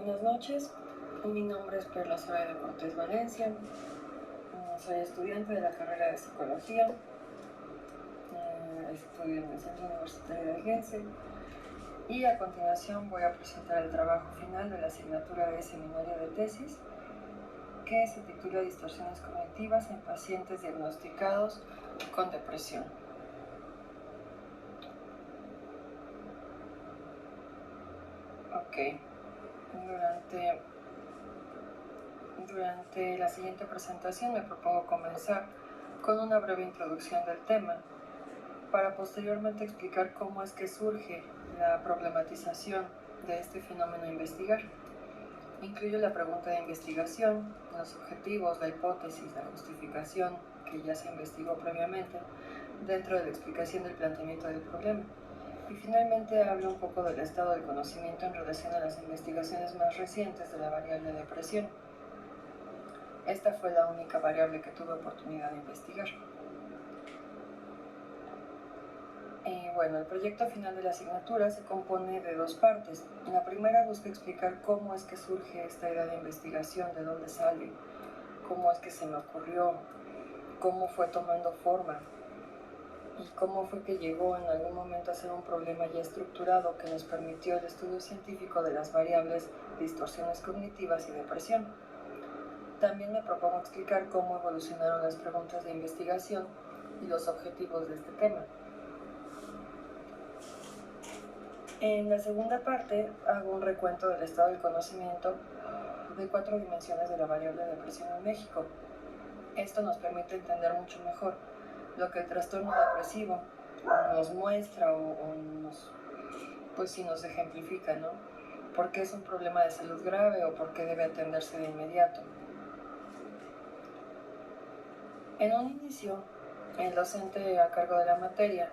Buenas noches, mi nombre es Perla Soraya de Cortés Valencia, soy estudiante de la carrera de Psicología, estudio en el Centro Universitario de Gense y a continuación voy a presentar el trabajo final de la asignatura de seminario de tesis que se titula Distorsiones cognitivas en pacientes diagnosticados con depresión. Ok, durante la siguiente presentación me propongo comenzar con una breve introducción del tema para posteriormente explicar cómo es que surge la problematización de este fenómeno a investigar. Incluyo la pregunta de investigación, los objetivos, la hipótesis, la justificación que ya se investigó previamente dentro de la explicación del planteamiento del problema. Y finalmente hablo un poco del estado del conocimiento en relación a las investigaciones más recientes de la variable depresión. Esta fue la única variable que tuve oportunidad de investigar. Bueno, el proyecto final de la asignatura se compone de dos partes. La primera busca explicar cómo es que surge esta idea de investigación, de dónde sale, cómo es que se me ocurrió, cómo fue tomando forma y cómo fue que llegó en algún momento a ser un problema ya estructurado que nos permitió el estudio científico de las variables distorsiones cognitivas y depresión. También me propongo explicar cómo evolucionaron las preguntas de investigación y los objetivos de este tema. En la segunda parte hago un recuento del estado del conocimiento de 4 dimensiones de la variable depresión en México. Esto nos permite entender mucho mejor lo que el trastorno depresivo nos muestra o nos ejemplifica, ¿no? ¿Por qué es un problema de salud grave o por qué debe atenderse de inmediato? En un inicio, el docente a cargo de la materia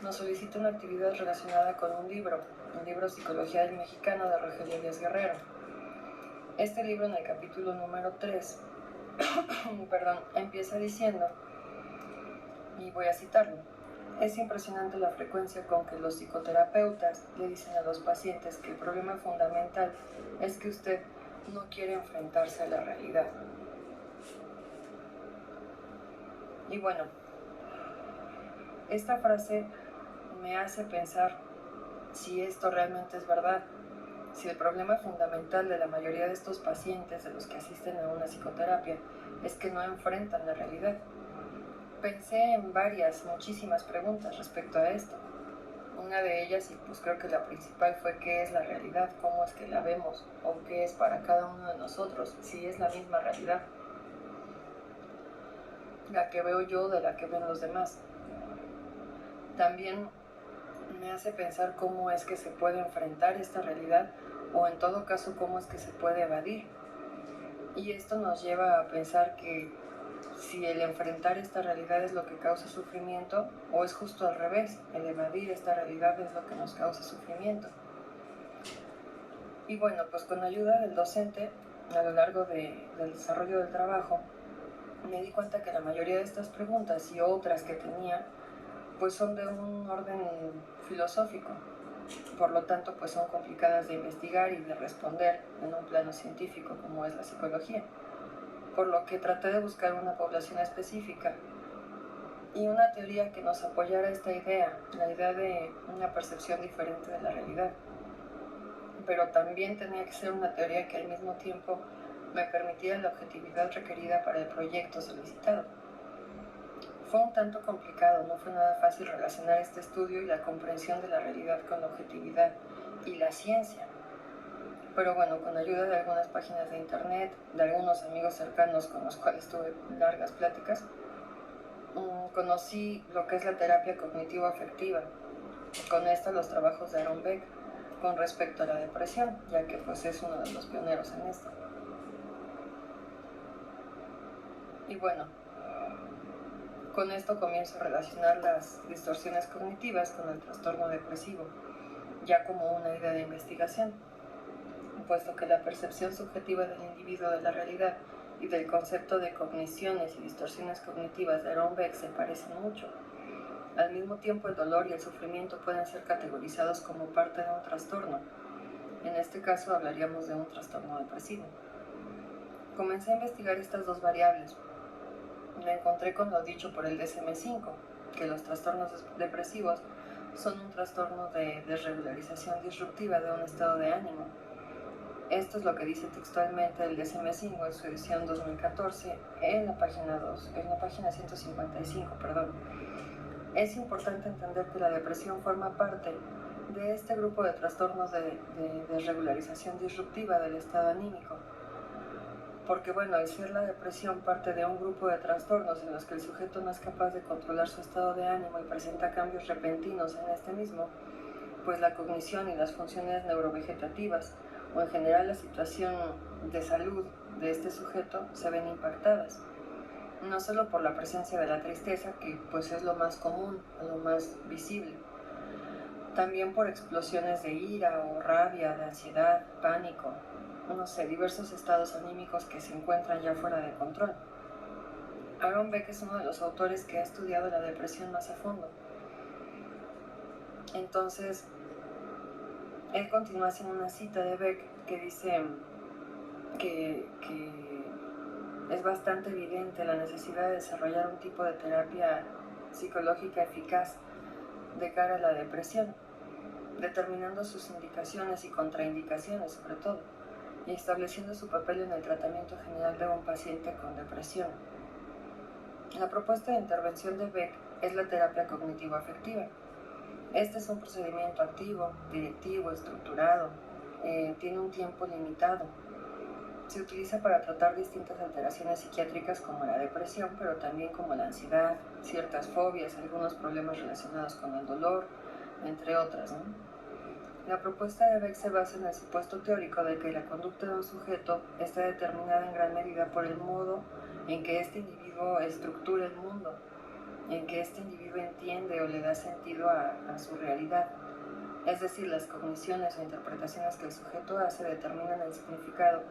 nos solicita una actividad relacionada con un libro Psicología del Mexicano de Rogelio Díaz Guerrero. Este libro en el capítulo número 3 empieza diciendo, y voy a citarlo: es impresionante la frecuencia con que los psicoterapeutas le dicen a los pacientes que el problema fundamental es que usted no quiere enfrentarse a la realidad. Y bueno, esta frase me hace pensar si esto realmente es verdad, si el problema fundamental de la mayoría de estos pacientes de los que asisten a una psicoterapia es que no enfrentan la realidad. Pensé en muchísimas preguntas respecto a esto. Una de ellas, y pues creo que la principal, fue ¿qué es la realidad? ¿Cómo es que la vemos? ¿O qué es para cada uno de nosotros? Si es la misma realidad, la que veo yo de la que ven los demás. También me hace pensar cómo es que se puede enfrentar esta realidad, o en todo caso cómo es que se puede evadir. Y esto nos lleva a pensar que si el enfrentar esta realidad es lo que causa sufrimiento, o es justo al revés, el evadir esta realidad es lo que nos causa sufrimiento. Y bueno, pues con ayuda del docente, a lo largo del desarrollo del trabajo, me di cuenta que la mayoría de estas preguntas y otras que tenía, pues son de un orden filosófico. Por lo tanto, pues son complicadas de investigar y de responder en un plano científico como es la psicología. Por lo que traté de buscar una población específica y una teoría que nos apoyara esta idea, la idea de una percepción diferente de la realidad. Pero también tenía que ser una teoría que al mismo tiempo me permitiera la objetividad requerida para el proyecto solicitado. Fue un tanto complicado, no fue nada fácil relacionar este estudio y la comprensión de la realidad con la objetividad y la ciencia. Pero bueno, con ayuda de algunas páginas de internet, de algunos amigos cercanos con los cuales tuve largas pláticas, conocí lo que es la terapia cognitivo-afectiva. Con esto los trabajos de Aaron Beck con respecto a la depresión, ya que pues es uno de los pioneros en esto. Y bueno, con esto comienzo a relacionar las distorsiones cognitivas con el trastorno depresivo, ya como una idea de investigación, puesto que la percepción subjetiva del individuo de la realidad y del concepto de cogniciones y distorsiones cognitivas de Aaron Beck se parecen mucho. Al mismo tiempo, el dolor y el sufrimiento pueden ser categorizados como parte de un trastorno. En este caso hablaríamos de un trastorno depresivo. Comencé a investigar estas dos variables. Me encontré con lo dicho por el DSM-5, que los trastornos depresivos son un trastorno de desregularización disruptiva de un estado de ánimo. Esto es lo que dice textualmente el DSM-5 en su edición 2014 en la página 155, perdón. Es importante entender que la depresión forma parte de este grupo de trastornos de desregularización disruptiva del estado anímico. Porque bueno, al ser la depresión parte de un grupo de trastornos en los que el sujeto no es capaz de controlar su estado de ánimo y presenta cambios repentinos en este mismo, pues la cognición y las funciones neurovegetativas, o en general la situación de salud de este sujeto, se ven impactadas. No solo por la presencia de la tristeza, que pues es lo más común, lo más visible, también por explosiones de ira o rabia, de ansiedad, pánico, no sé, diversos estados anímicos que se encuentran ya fuera de control. Aaron Beck es uno de los autores que ha estudiado la depresión más a fondo. Entonces, él continúa haciendo una cita de Beck que dice que es bastante evidente la necesidad de desarrollar un tipo de terapia psicológica eficaz de cara a la depresión, determinando sus indicaciones y contraindicaciones sobre todo, y estableciendo su papel en el tratamiento general de un paciente con depresión. La propuesta de intervención de Beck es la terapia cognitivo-afectiva. Este es un procedimiento activo, directivo, estructurado, tiene un tiempo limitado. Se utiliza para tratar distintas alteraciones psiquiátricas como la depresión, pero también como la ansiedad, ciertas fobias, algunos problemas relacionados con el dolor, entre otras, ¿no? La propuesta de Beck se basa en el supuesto teórico de que la conducta de un sujeto está determinada en gran medida por el modo en que este individuo estructura el mundo, en que este individuo entiende o le da sentido a su realidad. Es decir, las cogniciones o interpretaciones que el sujeto hace determinan el significado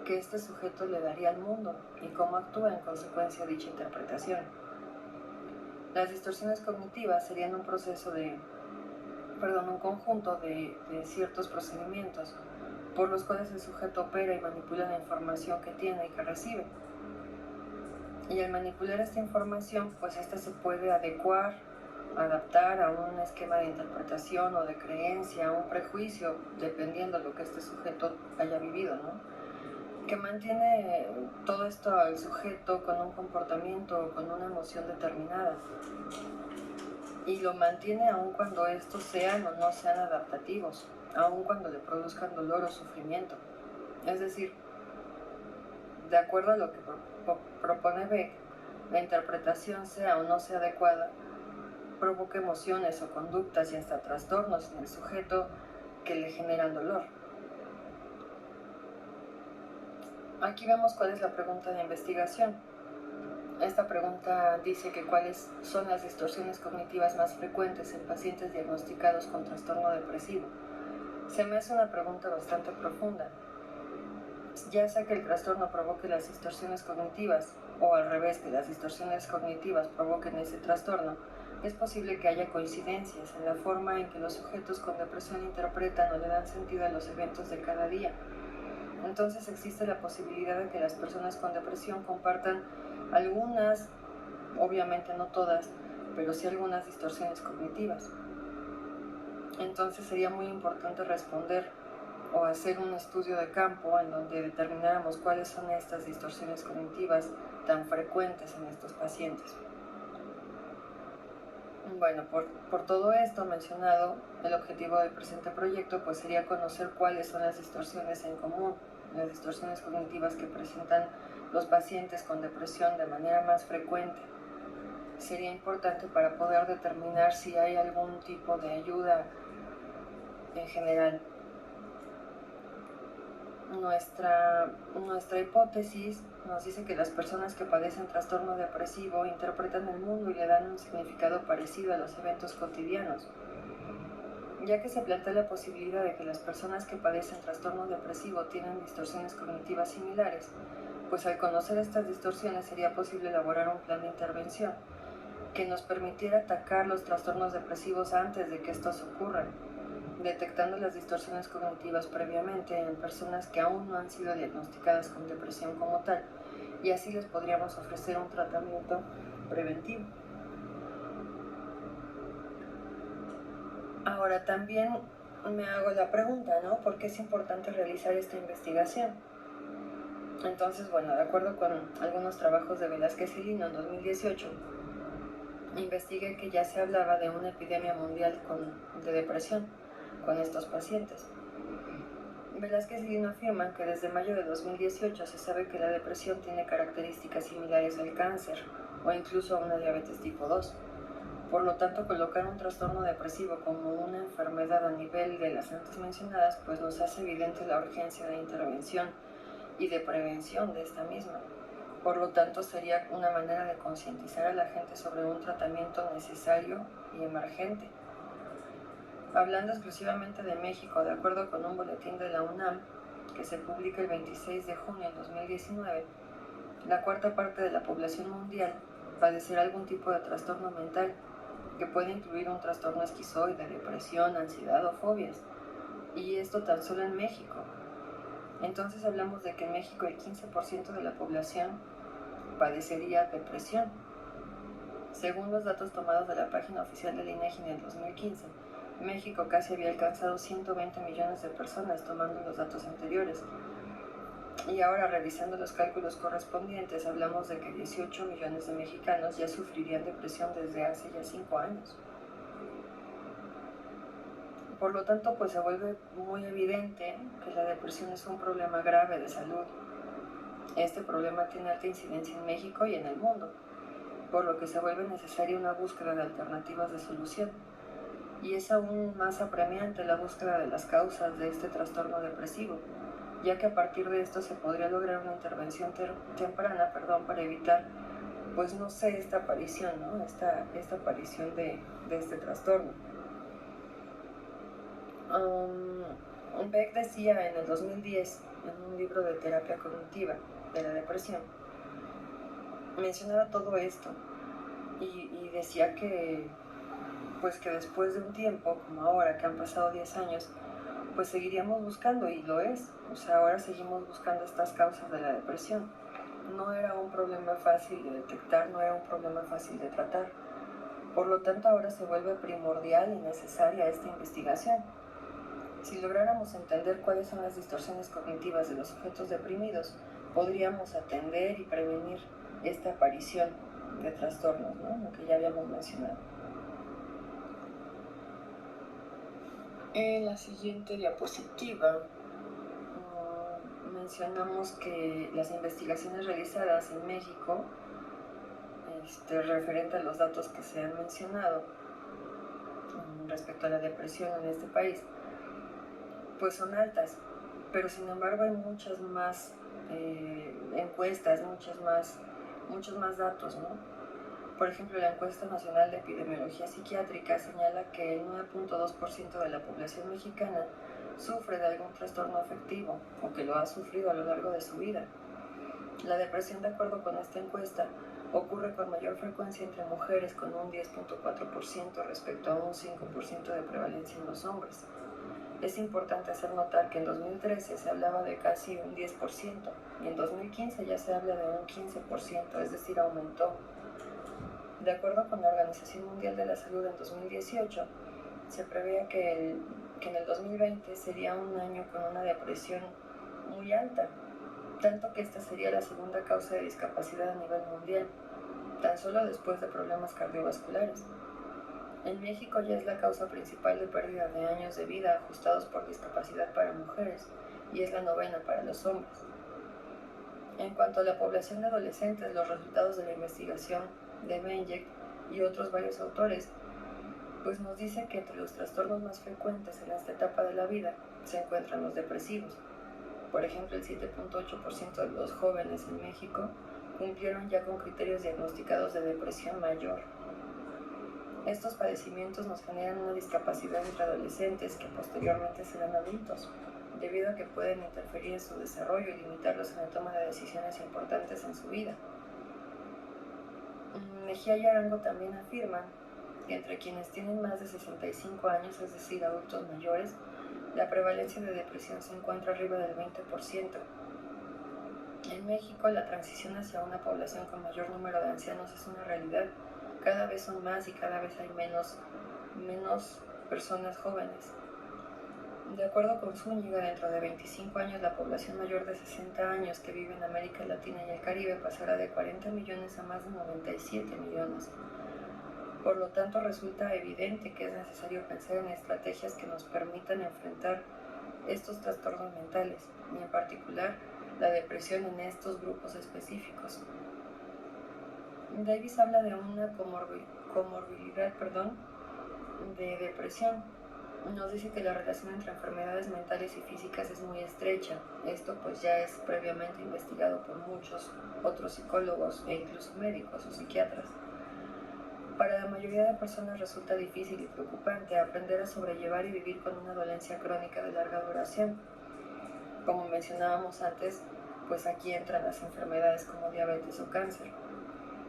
que este sujeto le daría al mundo y cómo actúa en consecuencia de dicha interpretación. Las distorsiones cognitivas serían un conjunto de ciertos procedimientos por los cuales el sujeto opera y manipula la información que tiene y que recibe. Y al manipular esta información, pues esta se puede adaptar a un esquema de interpretación o de creencia, a un prejuicio, dependiendo de lo que este sujeto haya vivido, ¿no? Que mantiene todo esto al sujeto con un comportamiento o con una emoción determinada. Y lo mantiene aun cuando estos sean o no sean adaptativos, aun cuando le produzcan dolor o sufrimiento. Es decir, de acuerdo a lo que propone Beck, la interpretación sea o no sea adecuada, provoca emociones o conductas y hasta trastornos en el sujeto que le generan dolor. Aquí vemos cuál es la pregunta de investigación. Esta pregunta dice que cuáles son las distorsiones cognitivas más frecuentes en pacientes diagnosticados con trastorno depresivo. Se me hace una pregunta bastante profunda. Ya sea que el trastorno provoque las distorsiones cognitivas o al revés, que las distorsiones cognitivas provoquen ese trastorno, es posible que haya coincidencias en la forma en que los sujetos con depresión interpretan o le dan sentido a los eventos de cada día. Entonces existe la posibilidad de que las personas con depresión compartan algunas, obviamente no todas, pero sí algunas distorsiones cognitivas. Entonces sería muy importante responder o hacer un estudio de campo en donde determináramos cuáles son estas distorsiones cognitivas tan frecuentes en estos pacientes. Bueno, por todo esto mencionado, el objetivo del presente proyecto pues sería conocer cuáles son las distorsiones en común, las distorsiones cognitivas que presentan los pacientes con depresión de manera más frecuente. Sería importante para poder determinar si hay algún tipo de ayuda en general. Nuestra hipótesis nos dice que las personas que padecen trastorno depresivo interpretan el mundo y le dan un significado parecido a los eventos cotidianos. Ya que se plantea la posibilidad de que las personas que padecen trastorno depresivo tienen distorsiones cognitivas similares, pues al conocer estas distorsiones sería posible elaborar un plan de intervención que nos permitiera atacar los trastornos depresivos antes de que estos ocurran. detectando las distorsiones cognitivas previamente en personas que aún no han sido diagnosticadas con depresión como tal, y así les podríamos ofrecer un tratamiento preventivo. Ahora también me hago la pregunta, ¿no? ¿Por qué es importante realizar esta investigación? Entonces, bueno, de acuerdo con algunos trabajos de Velázquez y Lino en 2018, investigué que ya se hablaba de una epidemia mundial de depresión con estos pacientes. Velázquez y Lino afirman que desde mayo de 2018 se sabe que la depresión tiene características similares al cáncer o incluso a una diabetes tipo 2. Por lo tanto, colocar un trastorno depresivo como una enfermedad a nivel de las antes mencionadas, pues nos hace evidente la urgencia de intervención y de prevención de esta misma. Por lo tanto, sería una manera de concientizar a la gente sobre un tratamiento necesario y emergente. Hablando exclusivamente de México, de acuerdo con un boletín de la UNAM que se publica el 26 de junio de 2019, la cuarta parte de la población mundial padecerá algún tipo de trastorno mental, que puede incluir un trastorno esquizoide, depresión, ansiedad o fobias, y esto tan solo en México. Entonces hablamos de que en México el 15% de la población padecería depresión. Según los datos tomados de la página oficial del INEGI en el 2015, México casi había alcanzado 120 millones de personas tomando los datos anteriores. Y ahora, revisando los cálculos correspondientes, hablamos de que 18 millones de mexicanos ya sufrirían depresión desde hace ya 5 años. Por lo tanto, pues se vuelve muy evidente que la depresión es un problema grave de salud. Este problema tiene alta incidencia en México y en el mundo, por lo que se vuelve necesaria una búsqueda de alternativas de solución. Y es aún más apremiante la búsqueda de las causas de este trastorno depresivo, ya que a partir de esto se podría lograr una intervención temprana para evitar, pues no sé, esta aparición, ¿no? Esta aparición de este trastorno. Beck decía en el 2010, en un libro de terapia cognitiva de la depresión, mencionaba todo esto y decía que, pues que después de un tiempo, como ahora que han pasado 10 años, pues seguiríamos buscando, y lo es. O sea, ahora seguimos buscando estas causas de la depresión. No era un problema fácil de detectar, no era un problema fácil de tratar. Por lo tanto, ahora se vuelve primordial y necesaria esta investigación. Si lográramos entender cuáles son las distorsiones cognitivas de los sujetos deprimidos, podríamos atender y prevenir esta aparición de trastornos, ¿no? Lo que ya habíamos mencionado. En la siguiente diapositiva mencionamos que las investigaciones realizadas en México, referente a los datos que se han mencionado respecto a la depresión en este país, pues son altas, pero sin embargo hay muchas más encuestas, muchos más datos, ¿no? Por ejemplo, la encuesta nacional de epidemiología psiquiátrica señala que el 9.2% de la población mexicana sufre de algún trastorno afectivo o que lo ha sufrido a lo largo de su vida. La depresión, de acuerdo con esta encuesta, ocurre con mayor frecuencia entre mujeres, con un 10.4% respecto a un 5% de prevalencia en los hombres. Es importante hacer notar que en 2013 se hablaba de casi un 10% y en 2015 ya se habla de un 15%, es decir, aumentó. De acuerdo con la Organización Mundial de la Salud, en 2018 se preveía que en el 2020 sería un año con una depresión muy alta, tanto que esta sería la segunda causa de discapacidad a nivel mundial, tan solo después de problemas cardiovasculares. En México ya es la causa principal de pérdida de años de vida ajustados por discapacidad para mujeres y es la novena para los hombres. En cuanto a la población de adolescentes, los resultados de la investigación de Benjek y otros varios autores, pues nos dice que entre los trastornos más frecuentes en esta etapa de la vida se encuentran los depresivos. Por ejemplo, el 7.8% de los jóvenes en México cumplieron ya con criterios diagnosticados de depresión mayor. Estos padecimientos nos generan una discapacidad entre adolescentes que posteriormente serán adultos, debido a que pueden interferir en su desarrollo y limitarlos en la toma de decisiones importantes en su vida. Mejía y Arango también afirman y entre quienes tienen más de 65 años, es decir, adultos mayores, la prevalencia de depresión se encuentra arriba del 20%. En México, la transición hacia una población con mayor número de ancianos es una realidad. Cada vez son más y cada vez hay menos personas jóvenes. De acuerdo con Zúñiga, dentro de 25 años la población mayor de 60 años que vive en América Latina y el Caribe pasará de 40 millones a más de 97 millones. Por lo tanto, resulta evidente que es necesario pensar en estrategias que nos permitan enfrentar estos trastornos mentales, y en particular la depresión en estos grupos específicos. Davis habla de una comorbilidad de depresión. Nos dice que la relación entre enfermedades mentales y físicas es muy estrecha. Esto pues ya es previamente investigado por muchos otros psicólogos e incluso médicos o psiquiatras. Para la mayoría de personas resulta difícil y preocupante aprender a sobrellevar y vivir con una dolencia crónica de larga duración. Como mencionábamos antes, pues aquí entran las enfermedades como diabetes o cáncer,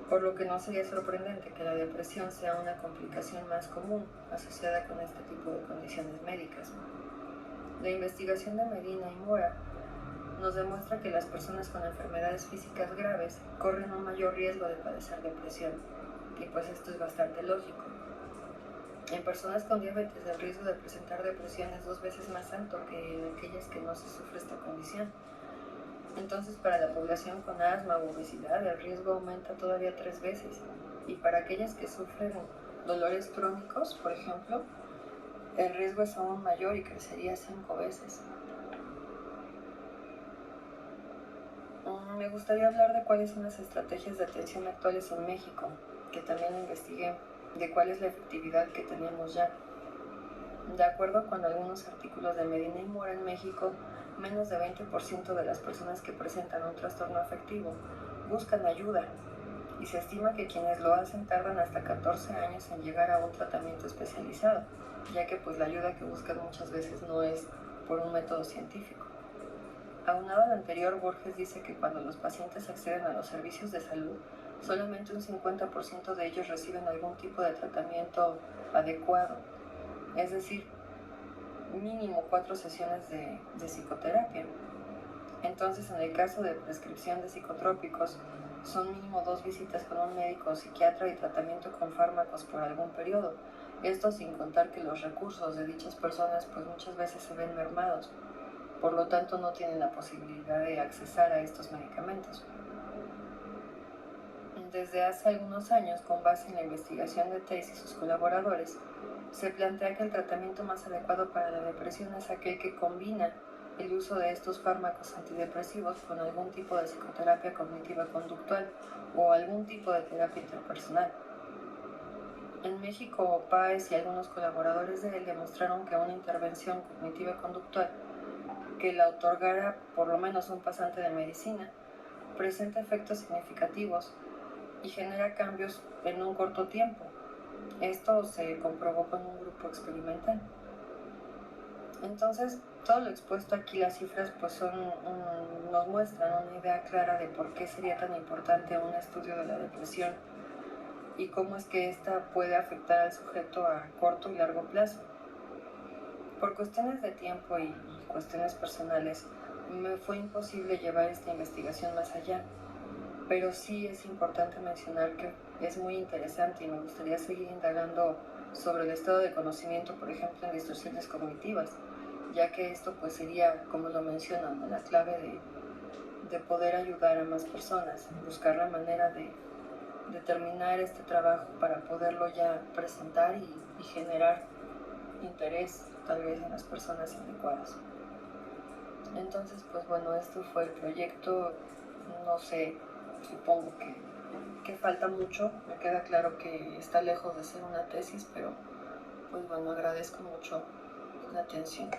por lo que no sería sorprendente que la depresión sea una complicación más común asociada con este tipo de condiciones médicas. La investigación de Medina y Mora nos demuestra que las personas con enfermedades físicas graves corren un mayor riesgo de padecer depresión, y pues esto es bastante lógico. En personas con diabetes el riesgo de presentar depresión es 2 veces más alto que en aquellas que no se sufre esta condición. Entonces, para la población con asma u obesidad el riesgo aumenta todavía 3 veces, y para aquellas que sufren dolores crónicos, por ejemplo, el riesgo es aún mayor y crecería 5 veces. Me gustaría hablar de cuáles son las estrategias de atención actuales en México, que también investigué, de cuál es la efectividad que tenemos ya. De acuerdo con algunos artículos de Medina y Mora, en México, menos de 20% de las personas que presentan un trastorno afectivo buscan ayuda, y se estima que quienes lo hacen tardan hasta 14 años en llegar a un tratamiento especializado, ya que pues la ayuda que buscan muchas veces no es por un método científico. Aunado al anterior, Borges dice que cuando los pacientes acceden a los servicios de salud, solamente un 50% de ellos reciben algún tipo de tratamiento adecuado, es decir, mínimo 4 sesiones de psicoterapia. Entonces, en el caso de prescripción de psicotrópicos, son mínimo 2 visitas con un médico o psiquiatra y tratamiento con fármacos por algún periodo. Esto sin contar que los recursos de dichas personas pues muchas veces se ven mermados, por lo tanto no tienen la posibilidad de accesar a estos medicamentos. Desde hace algunos años, con base en la investigación de Tace y sus colaboradores, se plantea que el tratamiento más adecuado para la depresión es aquel que combina el uso de estos fármacos antidepresivos con algún tipo de psicoterapia cognitiva conductual o algún tipo de terapia interpersonal. En México, Páez y algunos colaboradores de él demostraron que una intervención cognitiva conductual que la otorgara por lo menos un pasante de medicina presenta efectos significativos y genera cambios en un corto tiempo. Esto se comprobó con un grupo experimental. Entonces, todo lo expuesto aquí, las cifras pues nos muestran una idea clara de por qué sería tan importante un estudio de la depresión y cómo es que ésta puede afectar al sujeto a corto y largo plazo. Por cuestiones de tiempo y cuestiones personales, me fue imposible llevar esta investigación más allá, pero sí es importante mencionar que es muy interesante y me gustaría seguir indagando sobre el estado de conocimiento, por ejemplo, en distorsiones cognitivas, ya que esto pues sería, como lo mencionan, la clave de poder ayudar a más personas, buscar la manera de terminar este trabajo para poderlo ya presentar y generar interés tal vez en las personas adecuadas. Entonces, pues bueno, esto fue el proyecto. No sé, supongo que falta mucho. Me queda claro que está lejos de ser una tesis, pero pues bueno, agradezco mucho la atención.